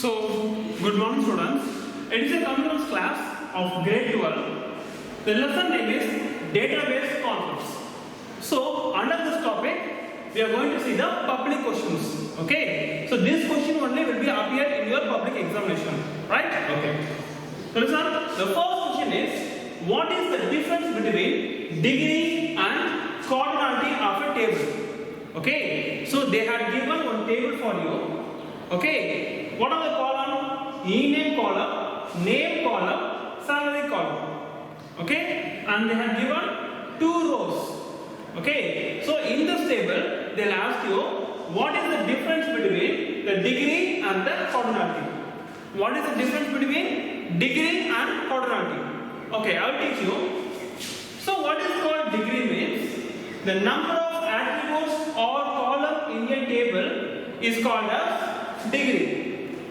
So, good morning students. It is a computer class of grade 12. The lesson name is database concepts. So, under this topic, we are going to see the public questions. Okay. So, this question only will be appear in your public examination. Right? Okay. So, listen. The first question is, what is the difference between degree and cardinality of a table? Okay. So, they had given one table for you. Okay. What are the column? E-name column, name column, salary column. Okay, and they have given 2 rows. Okay, so in this table, they'll ask you what is the difference between the degree and the cardinality. What is the difference between degree and cardinality? Okay, I'll teach you. So, what is called degree means the number of attributes or column in a table is called as degree.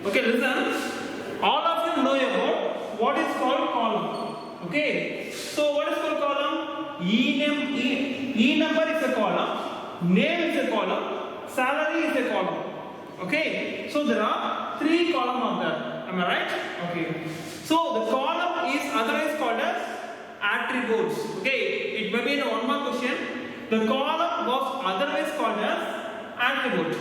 Okay, listen. All of you know about what is called column. Okay. So what is called column? E number is a column, name is a column, salary is a column. Okay. So there are 3 columns of that. Am I right? Okay. So the column is otherwise called as attributes. Okay. It may be in one more question. The column was otherwise called as attribute.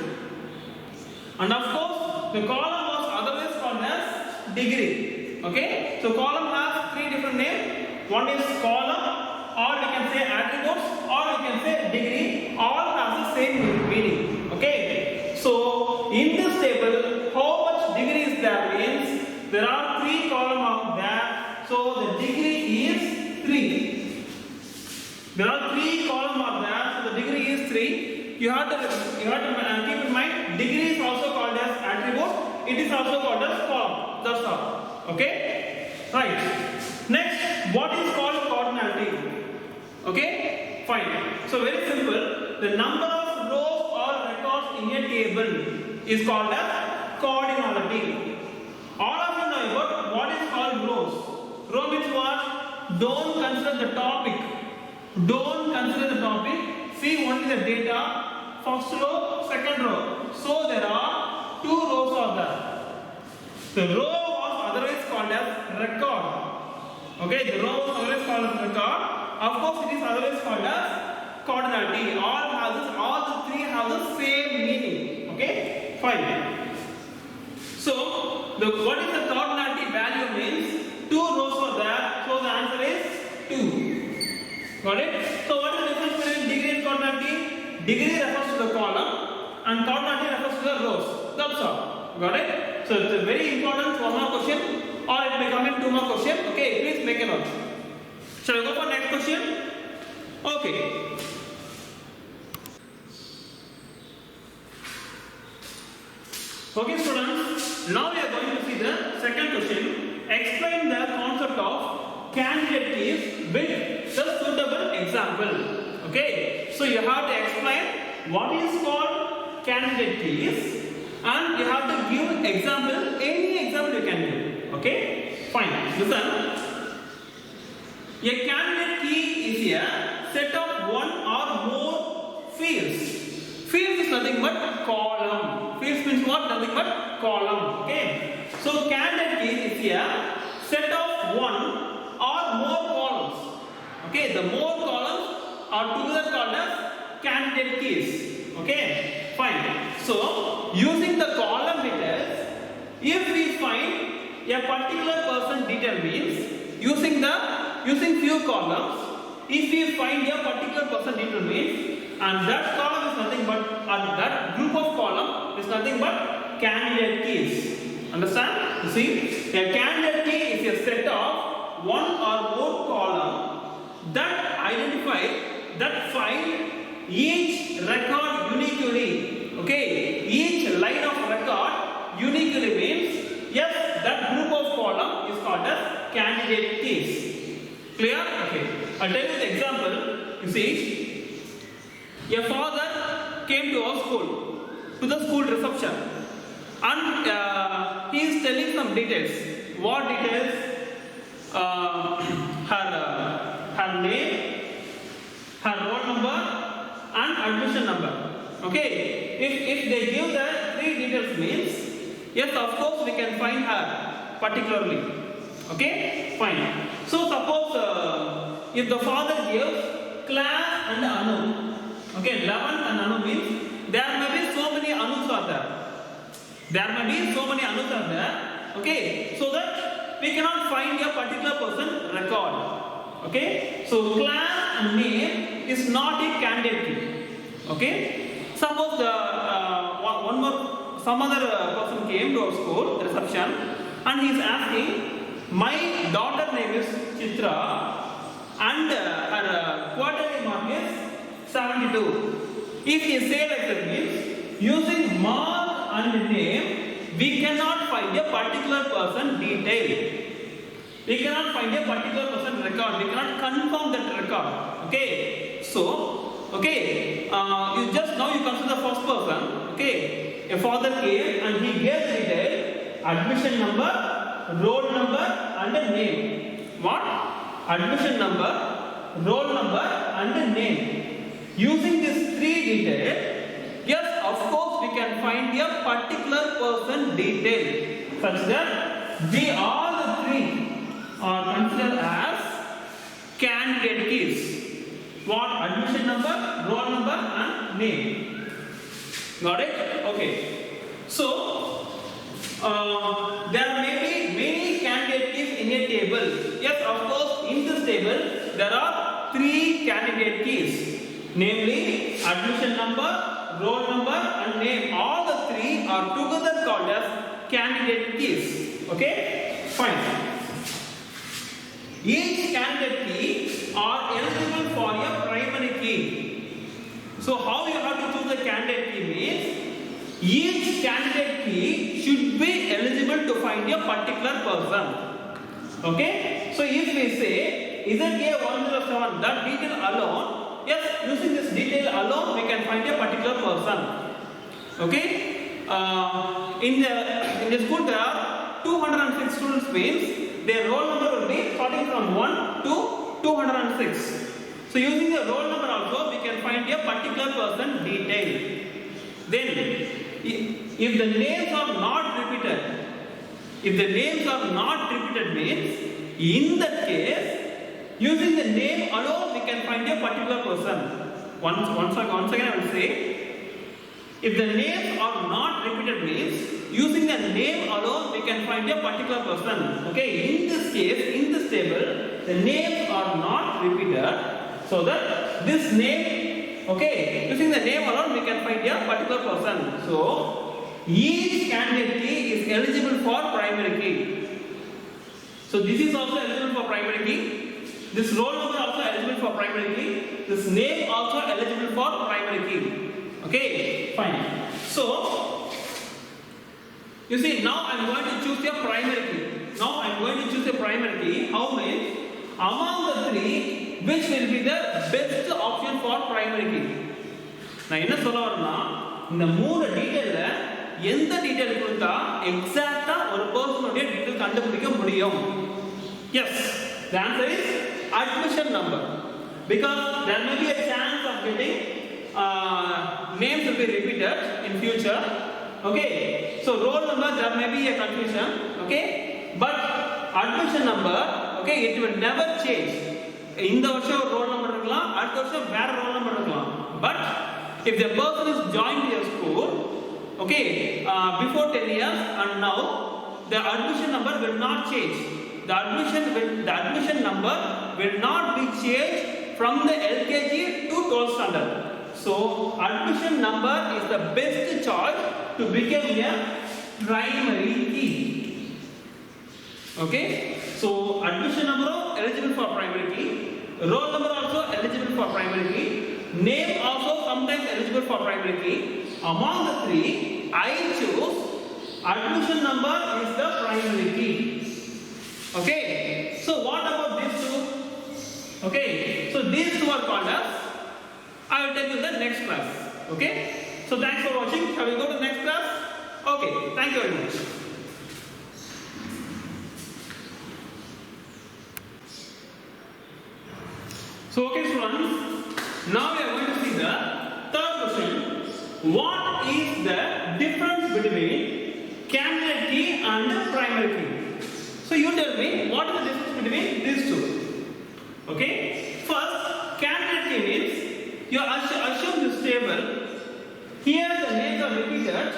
And of course, the column was otherwise called as degree. Okay. So column has 3 different names. One is column, or we can say attributes, or we can say degree. All has the same meaning. Okay. So in this table, how much degree is there means there are 3 columns of that. So the degree is 3. There are 3 columns of that. So the degree is 3. You have to keep in mind, degree is also called as attribute. It is also called as column. That's all. Okay? Right. Next, what is called cardinality? Okay? Fine. So very simple. The number of rows or records in a table is called as cardinality. All of you know about what is called rows. Row means what? Don't consider the topic. Don't consider the topic. See only the data. First row, second row. So there are 2 rows of that. The row was otherwise called as record. Okay, the row was otherwise called as record. Of course, it is otherwise called as cardinality. All the 3 have the same meaning. Okay, fine. So, what is the cardinality value means? 2 rows are there. So the answer is 2. Got it? So what is the difference between degree and cardinality? Degree refers to the column and cardinality refers to the rows. That's all. Got it? So it's a very important 1 more question, or it may come in 2 more questions. Okay, please make a note. Shall I go for next question? Okay. Okay students, now we are going to see the second question. Explain the concept of candidate keys with the suitable example. Okay, so you have to explain what is called candidate keys and you have to give example, any example you can give. Okay, fine. Listen. A candidate key is a set of 1 or more fields. Fields is nothing but column. Fields means what? Nothing but column. Okay, so candidate key is a set of 1 or more columns. Okay, the more columns are together called as candidate keys. Okay, fine. So using the column details, if we find a particular person detail means using few columns, if we find a particular person detail means, and that column is nothing but, or that group of column is nothing but candidate keys. Understand? You see, a candidate key is a set of 1 or more column that identify, that find each record uniquely. Okay, each line of record uniquely means yes, that group of column is called as candidate keys. Clear? Okay. I'll tell you the example. You see, a father came to our school, to the school reception, and he is telling some details. What details? Her name, her roll number, and admission number. Okay, if they give the 3 details means Yes, of course we can find her particularly. Okay, fine. So suppose if the father gives class and Anu. Okay, 11 and Anu means there may be so many Anus are there. There may be so many Anus are there. Okay, so that we cannot find a particular person record. Okay, so class and name is not a candidate key. Okay, suppose some other person came to our school reception and he is asking, my daughter name is Chitra and her quarterly mark is 72. If he say like that means using mark and name we cannot find a particular person detail. We cannot find a particular person record. We cannot confirm that record. Okay. So, okay, you just now you consider the first person. Okay, a father came and he gave the detail, admission number, roll number, and a name. What? Admission number, roll number, and a name. Using these three details, yes, of course, we can find a particular person detail such that we all the three are considered as candidate keys. What? Admission number, roll number, and name. Got it? Okay. So, there may be many candidate keys in a table. Yes, of course, in this table, there are three candidate keys. Namely, admission number, roll number, and name. All the three are together called as candidate keys. Okay? Fine. Each candidate key are eligible for a primary key. So how you have to choose the candidate key means each candidate key should be eligible to find a particular person. Okay? So if we say is it A107, that detail alone, yes, using this detail alone we can find a particular person. Okay? In the school there are 206 students means their roll number will be starting from 1 to 206. So using the roll number also we can find a particular person detail. Then if the names are not repeated, means in that case using the name alone we can find a particular person. Once again I will say, if the names are not repeated means using the name alone we can find a particular person. Okay, in this case, in this table, the names are not repeated, so that this name, okay, using the name alone we can find a particular person. So each candidate key is eligible for primary key. So this is also eligible for primary key. This roll number also eligible for primary key. This name also eligible for primary key. Okay, fine. So you see, now I am going to choose a primary key. How many? Among the three, which will be the best option for primary key? நான் என்ன சொல்ல வரேன்னா, இந்த மூணு டீடைல்ல எந்த detail கொடுத்தா எக்ஸாக்ட்டா ஒரு பர்சனுடைய detail கண்டுபிடிக்க முடியும்? Yes, the answer is admission number. Because there may be a chance of getting names will be repeated in future. Okay, so roll number there may be a confusion. Okay, but admission number, okay, it will never change. இந்த வருஷம் roll number இருக்கலாம், அடுத்த வருஷம் வேற roll number இருக்கலாம். But if the person is joined your school, okay, before 10 years and now, the admission number will not change. The admission number will not be changed from the LKG to 12th standard. So admission number is the best choice to become a primary key. Okay, so admission number eligible for primary key, roll number also eligible for primary key, name also sometimes eligible for primary key. Among the three, I choose admission number is the primary key. Okay, so what about these two? Okay, so these two are called as, I will tell you in the next class. Okay, so thanks for watching. Shall we go to the next class? Okay, thank you very much. So okay students, now we are going to see the third question. What is the difference between candidate and primary key. So you tell me what is the difference between these two? Okay. First, candidate key means you assume this table. Here the names are repeated.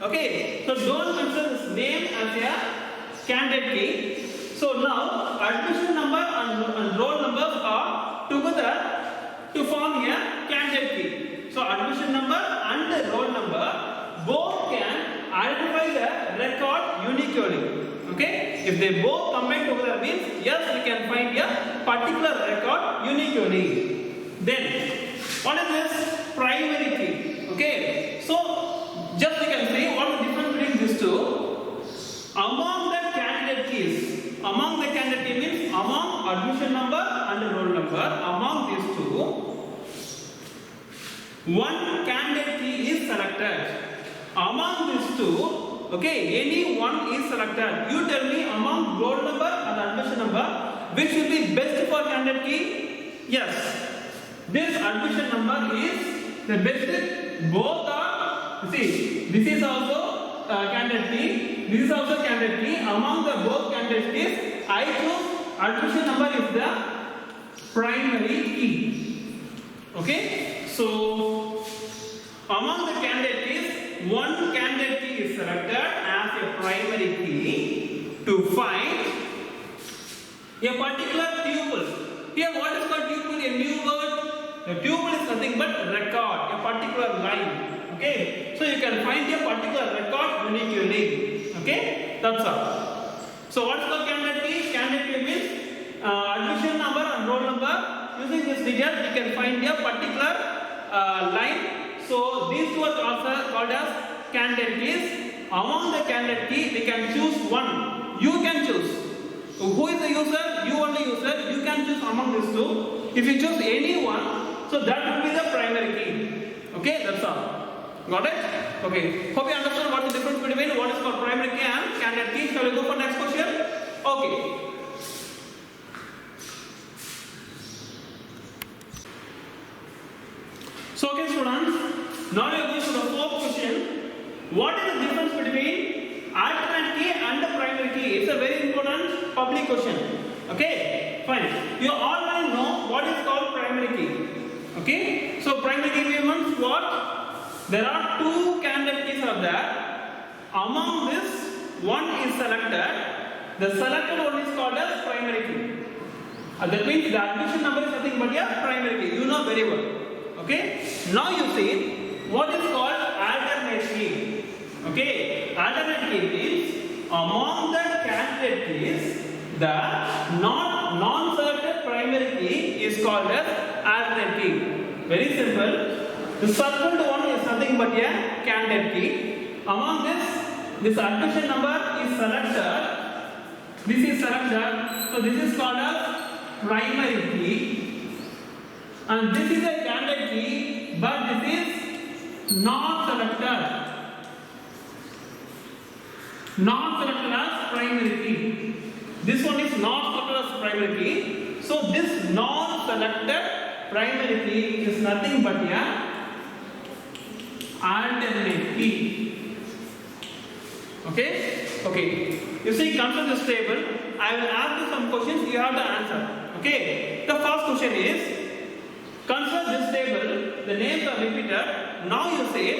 Okay. So don't consider this name as a candidate key. So now admission number and roll numbers are together to form a candidate key. So admission number and roll number both can identify the record uniquely. Okay? If they both combine together means yes, we can find a particular record uniquely. Then what is this primary key? Okay? So just you can see what is the difference between these two. Among the candidate keys. Among the candidate key means among admission number and roll number. Among these two, one candidate key is selected. Among these two, okay, any one is selected. You tell me among roll number and admission number, which will be best for candidate key? Yes, this admission number is the best. Both are, see, this is also candidate key. This is also candidate key. Among the both candidate keys, I choose admission number is the primary key. Okay, so among the candidate keys, one candidate key is selected as a primary key to find a particular tuple. Here, what is called tuple? A new word. The tuple is nothing but record, a particular line. Okay, so you can find a particular record uniquely. Okay, that's all. So what is the candidate key? Candidate key means admission number and roll number. Using this figure, you can find a particular line. So these two are also called as candidate keys. Among the candidate key, we can choose one. You can choose. So who is the user? You only user. You can choose among these two. If you choose any one, so that will be the primary key. Okay, that's all. Got it? Okay. Hope you understand what is the difference between what is called primary key and candidate key. Shall we go for next question? Okay. So okay students, now we are going to the fourth question. What is the difference between alternate key and the primary key? It's a very important public question. Okay, fine. You already know what is called primary key. Okay, so primary key means what? There are two candidate keys are there. Among this, one is selected. The selected one is called as primary key. That means the admission number is nothing but a primary key. You know very well. Okay. Now you see what is called alternate key. Okay. Alternate key means among the candidate keys, the non-selected primary key is called as alternate key. Very simple. The circled one is nothing but a candidate key. Among this admission number is selected. This is selected. So this is called as primary key. And this is a candidate key, but this is not selected. Not selected as primary key. This one is not selected as primary key. So this non-selected primary key is nothing but a alternate key. Okay? Okay. You see, consider this table. I will ask you some questions. You have to answer. Okay? The first question is, consider this table. The names are repeated. Now you say,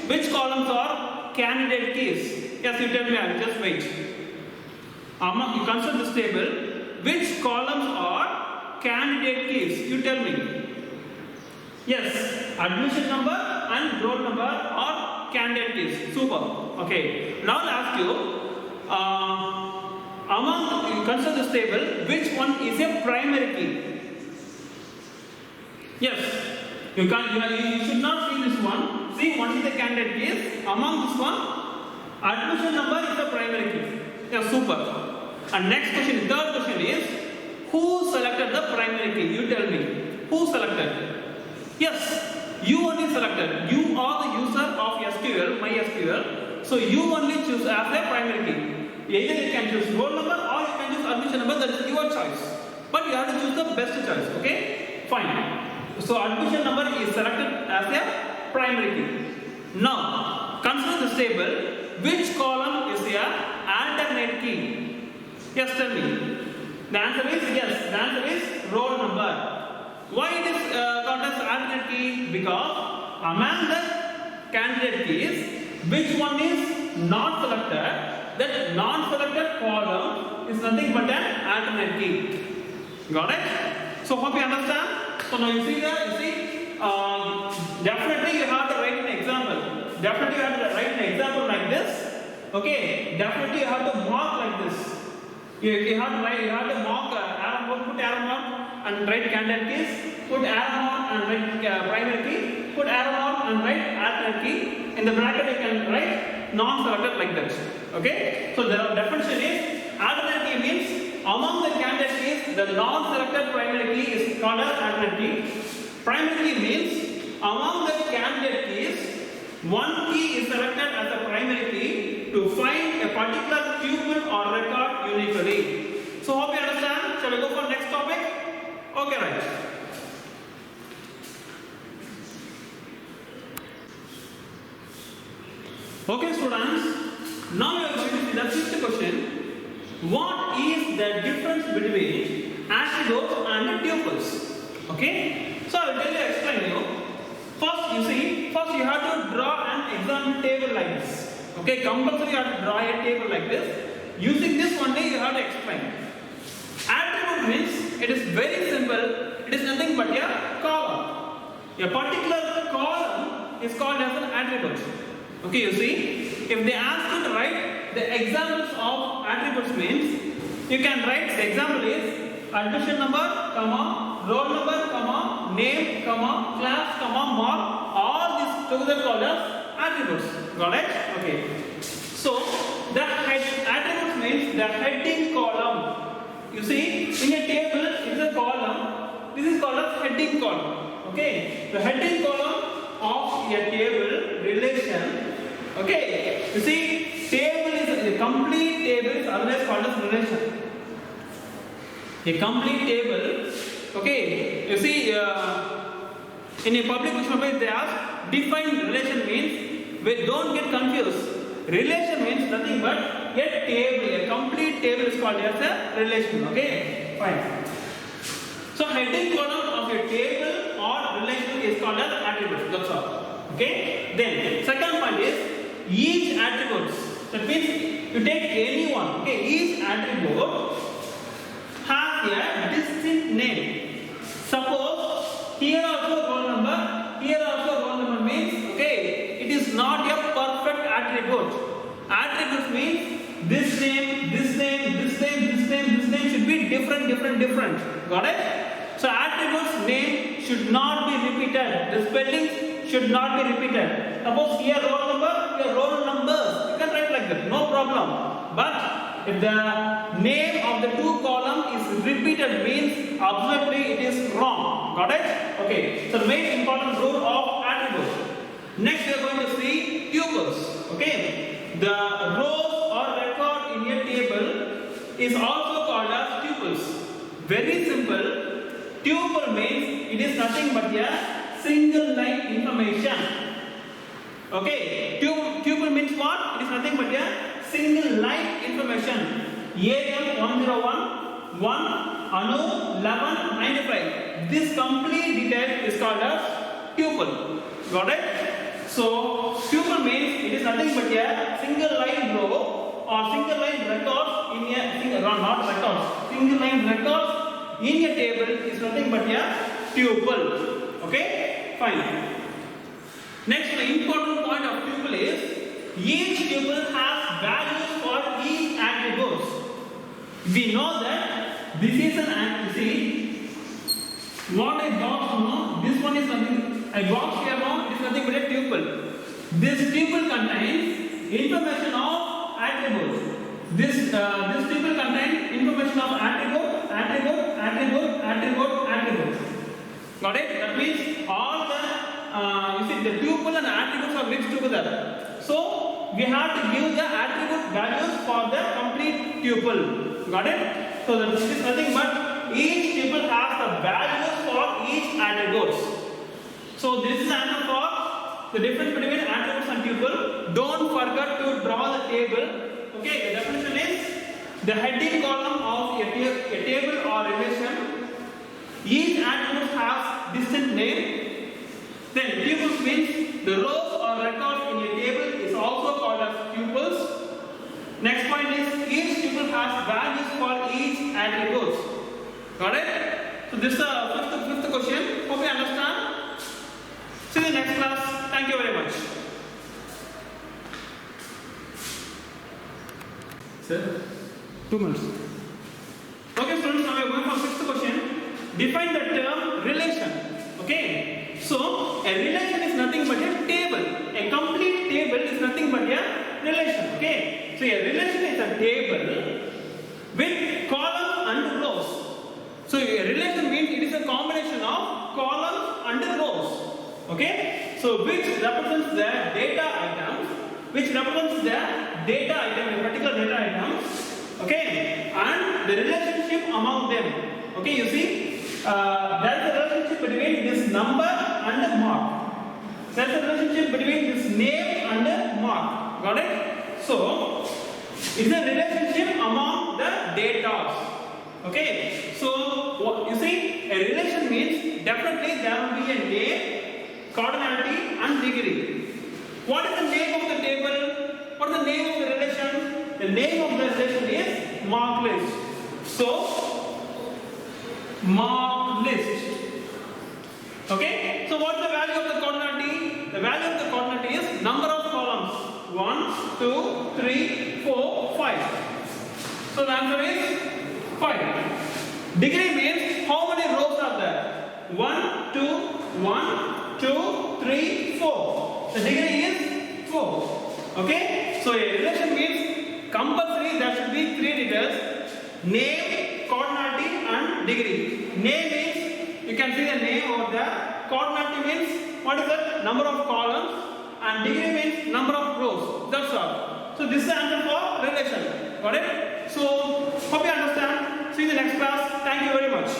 which columns are candidate keys? Yes, you tell me. I will just wait. You consider this table. Which columns are candidate keys? You tell me. Yes, admission number and roll number are candidate keys. Super. Okay. Now I'll ask you, you consider this table, which one is a primary key? Yes. You should not see this one. See, one is the candidate keys. Among this one, admission number is the primary key. Yeah, super. And next question, third question is, who selected the primary key? You tell me. Who selected? Yes, you only selected. You are the user of SQL, MySQL. So you only choose as a primary key. Either you can choose roll number or you can choose admission number. That is your choice. But you have to choose the best choice. Okay? Fine. So admission number is selected as a primary key. Now, consider this table. which column is a alternate key? Yes, tell me. The answer is yes. The answer is roll number. Why it is called as alternate key? Because among the candidate keys, which one is not selected? That non-selected column is nothing but an alternate key. Got it? So hope you understand. So now you see there, definitely you have to write an example. Definitely you have to write an example like this. Okay. Definitely you have to mark like this. You have to write. You have to mark arrow mark, put arrow mark and write candidate keys. Put arrow mark and write primary key. Put arrow mark and write alternate key. In the bracket you can write non-selected like that. Okay. So the definition is alternate key means among the candidate keys the non-selected primary key is called as alternate key. Primary key means among the candidate keys one key is selected as a primary key to find a particular tuple or record uniquely. So hope you understand. Shall we go for next topic? Okay, right. Okay, students. Now we are going to see the fifth question. What is the difference between attributes and tuples? Okay. So I will tell you, explain you. First you have to draw an example table like this. Okay, compulsory you have to draw a table like this. Using this one day you have to explain. Attribute means it is very simple. It is nothing but a column. A particular column is called as an attribute. Okay, you see, if they ask you to write the examples of attributes means you can write the example is admission number, comma, roll number, comma, name, comma, class, comma, mark. All these together called as attributes. Got it? Okay. So the attributes means the heading column. You see, in a table is a column. This is called as heading column. Okay. The heading column of a table relation. Okay. You see, table is a complete table is always called as relation. A complete table. Okay. You see, in a public question paper they ask define relation means we don't get confused. Relation means nothing but a table. A complete table is called as a relation. Okay. Fine. So heading column of a table or relation is called as attributes. That's all. Okay. Then second point is each attributes. That means you take any one. Okay. Each attribute has a distinct name. Suppose here also roll number, here also roll number means okay, it is not a perfect attribute. Attributes means this name, this name, this name, this name, this name should be different. Got it? So attributes name should not be repeated. The spellings should not be repeated. Suppose here roll number, here roll numbers. You can write like that, no problem. But if the name of the two column is repeated means absolutely it is wrong. Got it? Okay. So the main important rule of attributes. Next we are going to see tuples. Okay. The rows or record in a table is also called as tuples. Very simple. Tuple means it is nothing but a single line information. Okay. Tuple means what? It is nothing but a single line information. AM 101 1 Anu 1195. This complete detail is called as tuple. Got it? So tuple means it is nothing but a single line row or single line records in a single line records in a table is nothing but a tuple. Okay? Fine. Next, the important point of tuple is each tuple has values for each attributes. We know that this is an attribute. What I box now, this one is nothing. I box here now, it is nothing but a tuple. This tuple contains information of attributes. This tuple contains information of attribute. Got it? That means all the you see the tuple and attributes are mixed together. So we have to give the attribute values for the complete tuple. Got it? So this is nothing but each tuple has the values for each attributes. So this is answer for the difference between attributes and tuple. Don't forget to draw the table. Okay, the definition is the heading column of a table or relation. Each attribute has distinct name. Then tuples means the rows or records in a table is also called as tuples. Next point is each tuple has values for each attribute. Got it? So this is the fifth question. Hope you understand. See you in the next class. Thank you very much. Sir? 2 minutes. Okay students, now we are going for sixth question. Define the term relation. Okay. So a relation is nothing but a table. A complete table is nothing but a relation. Okay. So a relation is a table with columns and rows. So a relation means it is a combination of columns and rows. Okay. So which represents the data items, a particular data item. Okay. And the relationship among them. Okay. You see, there is a relationship between this number and mark. There is a relationship between this name and mark. Got it? So it is a relationship among the data. Okay, so what you see, a relation means definitely there will be a name, cardinality and degree. What is the name of the table? What is the name of the relation? The name of the relation is mark list. So, mark list. Okay, so what is the value of the cardinality? The value of the cardinality is number of columns. 1, 2, 3, 4, 5. So the answer is 5. Degree means how many rows are there? 1, 2, 1, 2, 3, 4. The degree is 4. Okay? So a relation means compulsory there should be 3 details: name, cardinality and degree. Name means you can see the name over there. Cardinality means what is that? Number of columns. And degree means number of rows. That's all. So this is the answer for relation. Got it? So hope you understand. See you in the next class. Thank you very much.